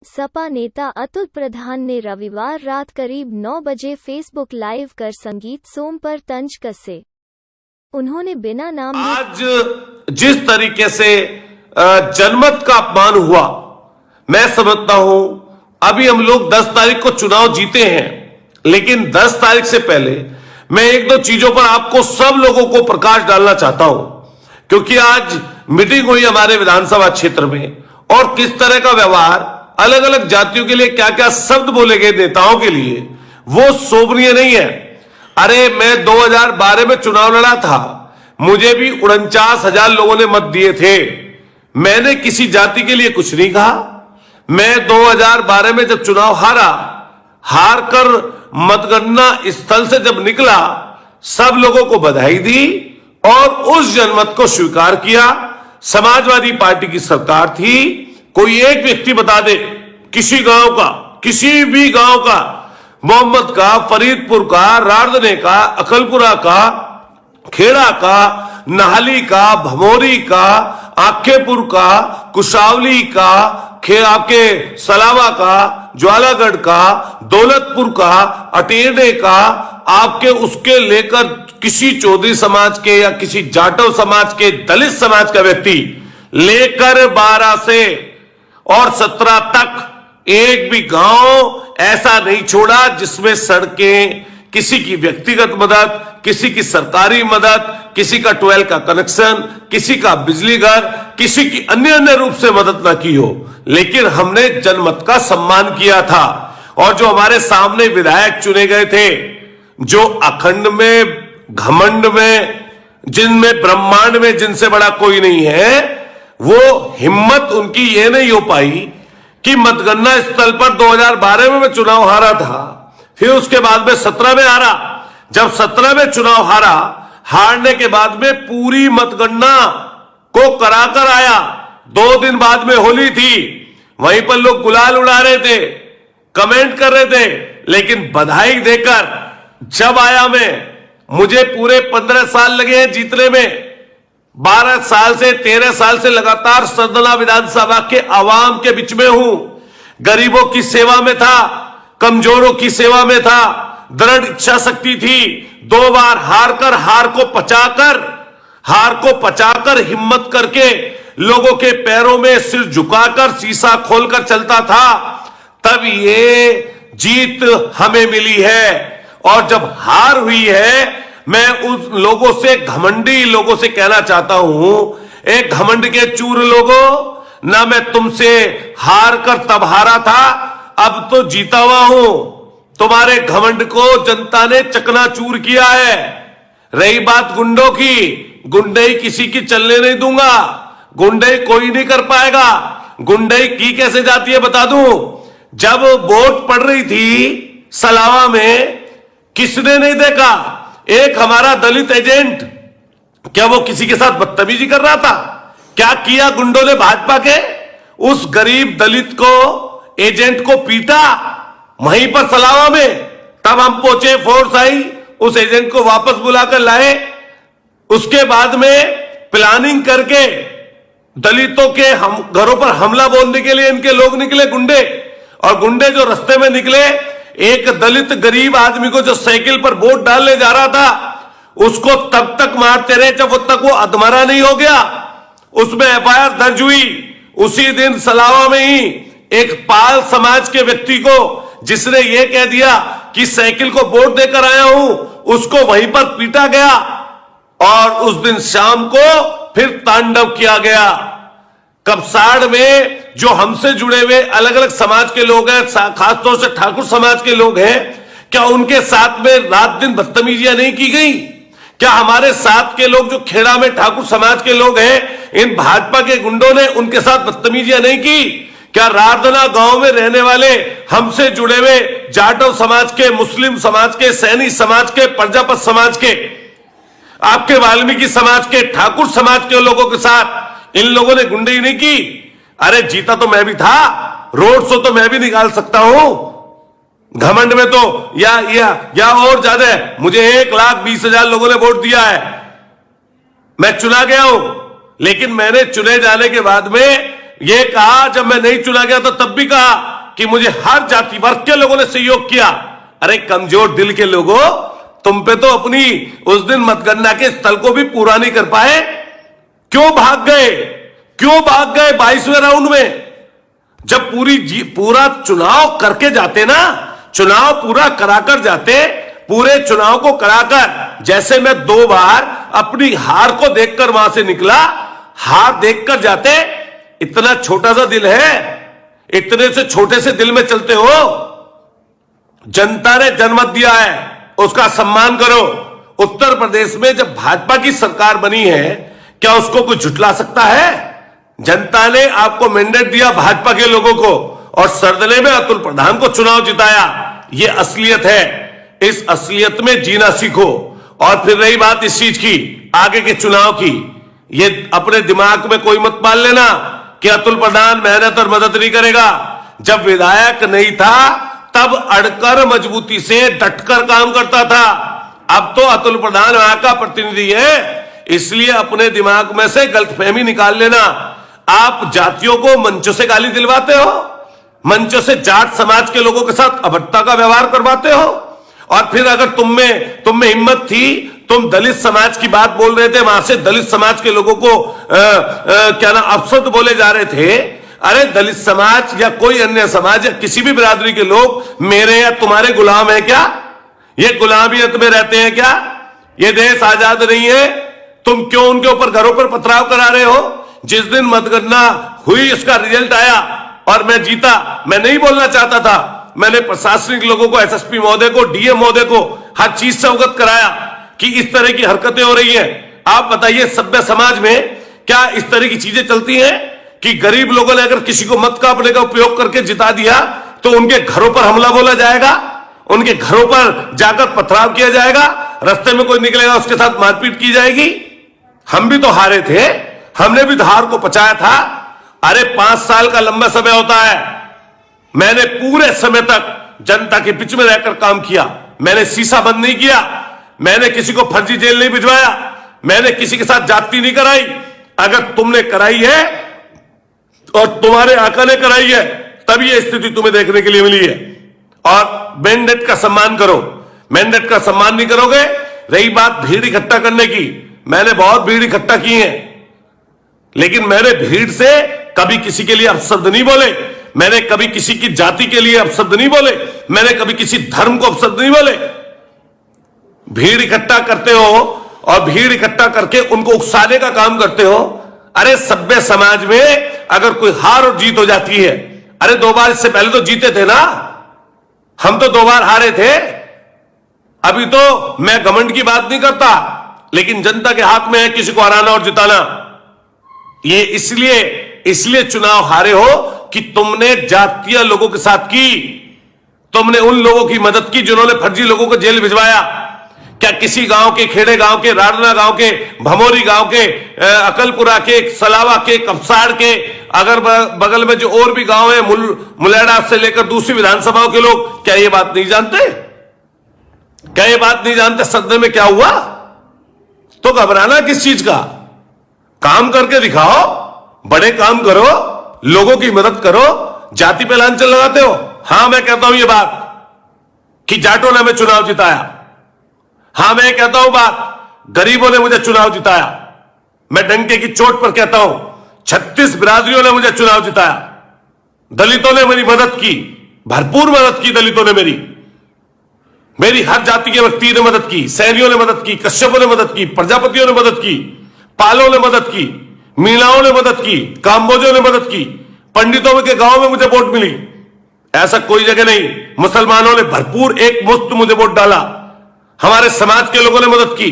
सपा नेता अतुल प्रधान ने रविवार रात करीब 9 बजे फेसबुक लाइव कर संगीत सोम पर तंज कसे। उन्होंने बिना नाम आज जिस तरीके से जनमत का अपमान हुआ, मैं समझता हूं अभी हम लोग 10 तारीख को चुनाव जीते हैं, लेकिन 10 तारीख से पहले मैं एक दो चीजों पर आपको सब लोगों को प्रकाश डालना चाहता हूं, क्योंकि आज मीटिंग हुई हमारे विधानसभा क्षेत्र में और किस तरह का व्यवहार अलग अलग जातियों के लिए क्या क्या शब्द बोले गए नेताओं के लिए, वो शोभनीय नहीं है। अरे मैं 2012 में चुनाव लड़ा था, मुझे भी 49,000 लोगों ने मत दिए थे, मैंने किसी जाति के लिए कुछ नहीं कहा। मैं 2012 में जब चुनाव हार कर मतगणना स्थल से जब निकला, सब लोगों को बधाई दी और उस जनमत को स्वीकार किया। समाजवादी पार्टी की सरकार थी, कोई एक व्यक्ति बता दे किसी गांव का, किसी भी गांव का, मोहम्मद का, फरीदपुर का, रारदने का, अकलपुरा का, खेड़ा का, नहाली का, भमोरी का, आखेपुर का, कुशावली का, आपके सलावा का, ज्वालागढ़ का, दौलतपुर का, अटेरने का, आपके उसके लेकर किसी चौधरी समाज के या किसी जाटव समाज के, दलित समाज का व्यक्ति लेकर 12 से और 17 तक एक भी गांव ऐसा नहीं छोड़ा जिसमें सड़कें, किसी की व्यक्तिगत मदद, किसी की सरकारी मदद, किसी का 12 का कनेक्शन, किसी का बिजली घर, किसी की अन्य रूप से मदद ना की हो। लेकिन हमने जनमत का सम्मान किया था और जो हमारे सामने विधायक चुने गए थे, जो अखंड में, घमंड में, जिनमें ब्रह्मांड में जिनसे बड़ा कोई नहीं है, वो हिम्मत उनकी ये नहीं हो पाई कि मतगणना स्थल पर 2012 में मैं चुनाव हारा था, फिर उसके बाद में 17 में हारा। जब 17 में चुनाव हारने के बाद में पूरी मतगणना को कराकर आया, 2 दिन बाद में होली थी, वहीं पर लोग गुलाल उड़ा रहे थे, कमेंट कर रहे थे, लेकिन बधाई देकर जब आया मुझे पूरे 15 साल लगे हैं जीतने में, 12 साल से 13 साल से लगातार सदना विधानसभा के आवाम के बीच में हूं, गरीबों की सेवा में था, कमजोरों की सेवा में था, दृढ़ इच्छा शक्ति थी। 2 बार हार को पचाकर हिम्मत करके लोगों के पैरों में सिर झुकाकर शीशा खोलकर चलता था, तब ये जीत हमें मिली है। और जब हार हुई है, मैं उस लोगों से, घमंडी लोगों से कहना चाहता हूं, एक घमंड के चूर लोगों, ना मैं तुमसे हार कर तब हारा था, अब तो जीता हुआ हूं। तुम्हारे घमंड को जनता ने चकनाचूर किया है। रही बात गुंडों की, गुंडई किसी की चलने नहीं दूंगा, गुंडई कोई नहीं कर पाएगा। गुंडई की कैसे जाती है बता दूं। जब वोट पड़ रही थी सलावा में, किसने नहीं देखा एक हमारा दलित एजेंट, क्या वो किसी के साथ बदतमीजी कर रहा था? क्या किया गुंडों ने भाजपा के? उस गरीब दलित को, एजेंट को पीटा वहीं पर सलावा में। तब हम पहुंचे, फोर्स आई, उस एजेंट को वापस बुलाकर लाए। उसके बाद में प्लानिंग करके दलितों के घरों पर हमला बोलने के लिए इनके लोग निकले, गुंडे। और गुंडे जो रास्ते में निकले, एक दलित गरीब आदमी को जो साइकिल पर वोट डालने जा रहा था, उसको तब तक मारते रहे जब तक वो अधमरा नहीं हो गया। उसमें एफआईआर दर्ज हुई। उसी दिन सलावा में ही एक पाल समाज के व्यक्ति को, जिसने ये कह दिया कि साइकिल को वोट देकर आया हूं, उसको वहीं पर पीटा गया। और उस दिन शाम को फिर तांडव किया गया। कपसाड़ में जो हमसे जुड़े हुए अलग अलग समाज के लोग हैं, खासतौर से ठाकुर समाज के लोग हैं, क्या उनके साथ में रात दिन बदतमीजियां नहीं की गई? क्या हमारे साथ के लोग जो खेड़ा में ठाकुर समाज के लोग हैं, इन भाजपा के गुंडों ने उनके साथ बदतमीजियां नहीं की? क्या रारदना गांव में रहने वाले हमसे जुड़े हुए जाटव समाज के, मुस्लिम समाज के, सैनी समाज के, प्रजापत समाज के, आपके वाल्मीकि समाज के, ठाकुर समाज के लोगों के साथ इन लोगों ने गुंडई नहीं की? अरे जीता तो मैं भी था, रोड शो तो मैं भी निकाल सकता हूं। घमंड में तो या और ज्यादा है, मुझे 1,20,000 लोगों ने वोट दिया है, मैं चुना गया हूं। लेकिन मैंने चुने जाने के बाद में ये कहा, जब मैं नहीं चुना गया तो तब भी कहा कि मुझे हर जाति वर्ग के लोगों ने सहयोग किया। अरे कमजोर दिल के लोगों, तुम पे तो अपनी उस दिन मतगणना के स्थल को भी पूरा नहीं कर पाए। क्यों भाग गए? क्यों भाग गए 22वें राउंड में? जब पूरा चुनाव करके जाते ना, चुनाव पूरा कराकर जाते, पूरे चुनाव को कराकर, जैसे मैं 2 बार अपनी हार को देखकर वहां से निकला, हार देखकर जाते। इतना छोटा सा दिल है, इतने से छोटे से दिल में चलते हो। जनता ने जनमत दिया है, उसका सम्मान करो। उत्तर प्रदेश में जब भाजपा की सरकार बनी है, क्या उसको कोई झुठला सकता है? जनता ने आपको मैंडेट दिया, भाजपा के लोगों को, और सरदले में अतुल प्रधान को चुनाव जिताया। यह असलियत है। इस असलियत में जीना सीखो। और फिर रही बात इस चीज की, आगे के चुनाव की, ये अपने दिमाग में कोई मत मान लेना कि अतुल प्रधान मेहनत और मदद नहीं करेगा। जब विधायक नहीं था तब अड़कर मजबूती से डटकर काम करता था। अब तो अतुल प्रधान वहां का प्रतिनिधि है, इसलिए अपने दिमाग में से गलतफहमी निकाल लेना। आप जातियों को मंचों से गाली दिलवाते हो, मंचों से जाट समाज के लोगों के साथ अभद्रता का व्यवहार करवाते हो, और फिर अगर तुम में हिम्मत थी, तुम दलित समाज की बात बोल रहे थे, वहां से दलित समाज के लोगों को क्या ना अपशब्द बोले जा रहे थे। अरे दलित समाज या कोई अन्य समाज या किसी भी बिरादरी के लोग मेरे या तुम्हारे गुलाम है क्या? ये गुलामियत में रहते हैं क्या? ये देश आजाद नहीं है? तुम क्यों उनके ऊपर घरों पर पथराव करा रहे हो? जिस दिन मतगणना हुई, उसका रिजल्ट आया और मैं जीता, मैं नहीं बोलना चाहता था। मैंने प्रशासनिक लोगों को, एसएसपी महोदय को, डीएम महोदय को हर चीज से अवगत कराया कि इस तरह की हरकतें हो रही हैं। आप बताइए, सभ्य समाज में क्या इस तरह की चीजें चलती हैं कि गरीब लोगों ने अगर किसी को मत कापने का उपयोग करके जिता दिया तो उनके घरों पर हमला बोला जाएगा, उनके घरों पर जाकर पथराव किया जाएगा, रास्ते में कोई निकलेगा उसके साथ मारपीट की जाएगी? हम भी तो हारे थे, हमने भी तो हार को पचाया था। अरे 5 साल का लंबा समय होता है। मैंने पूरे समय तक जनता के बीच में रहकर काम किया। मैंने शीशा बंद नहीं किया, मैंने किसी को फर्जी जेल नहीं भिजवाया, मैंने किसी के साथ जाति नहीं कराई। अगर तुमने कराई है और तुम्हारे आका ने कराई है, तब ये स्थिति तुम्हें देखने के लिए मिली है। और मैंडेट का सम्मान करो। मैंडेट का सम्मान नहीं करोगे। रही बात भीड़ इकट्ठा करने की, मैंने बहुत भीड़ इकट्ठा की है, लेकिन मैंने भीड़ से कभी किसी के लिए अपशब्द नहीं बोले, मैंने कभी किसी की जाति के लिए अपशब्द नहीं बोले, मैंने कभी किसी धर्म को अपशब्द नहीं बोले। भीड़ इकट्ठा करते हो और भीड़ इकट्ठा करके उनको उकसाने का काम करते हो। अरे सभ्य समाज में अगर कोई हार और जीत हो जाती है, अरे 2 बार इससे पहले तो जीते थे ना, हम तो 2 बार हारे थे। अभी तो मैं घमंड की बात नहीं करता, लेकिन जनता के हाथ में है किसी को हराना और जिताना। ये इसलिए चुनाव हारे हो कि तुमने जातीय लोगों के साथ की, तुमने उन लोगों की मदद की जिन्होंने फर्जी लोगों को जेल भिजवाया। क्या किसी गांव के, खेड़े गांव के, राडना गांव के, भमोरी गांव के, अकलपुरा के, सलावा के, कपसाड़ के, अगर बगल में जो और भी गांव है, मुलेड़ा से लेकर दूसरी विधानसभाओं के लोग, क्या ये बात नहीं जानते? क्या ये बात नहीं जानते सदन में क्या हुआ? तो घबराना किस चीज का? काम करके दिखाओ, बड़े काम करो, लोगों की मदद करो। जाति पे लांछन लगाते हो। हां, मैं कहता हूं ये बात कि जाटों ने हमें चुनाव जिताया। हां, मैं कहता हूं बात, गरीबों ने मुझे चुनाव जिताया। मैं डंके की चोट पर कहता हूं, 36 बिरादरियों ने मुझे चुनाव जिताया। दलितों ने मेरी मदद की, भरपूर मदद की। दलितों ने मेरी हर जाति के व्यक्ति ने मदद की। सैनियों ने मदद की, कश्यपों ने मदद की, प्रजापतियों ने मदद की, पालों ने मदद की, मीणाओं ने मदद की, काम्बोजों ने मदद की, पंडितों के गांव में मुझे वोट मिली। ऐसा कोई जगह नहीं। मुसलमानों ने भरपूर एक मुश्त मुझे वोट डाला। हमारे समाज के लोगों ने मदद की।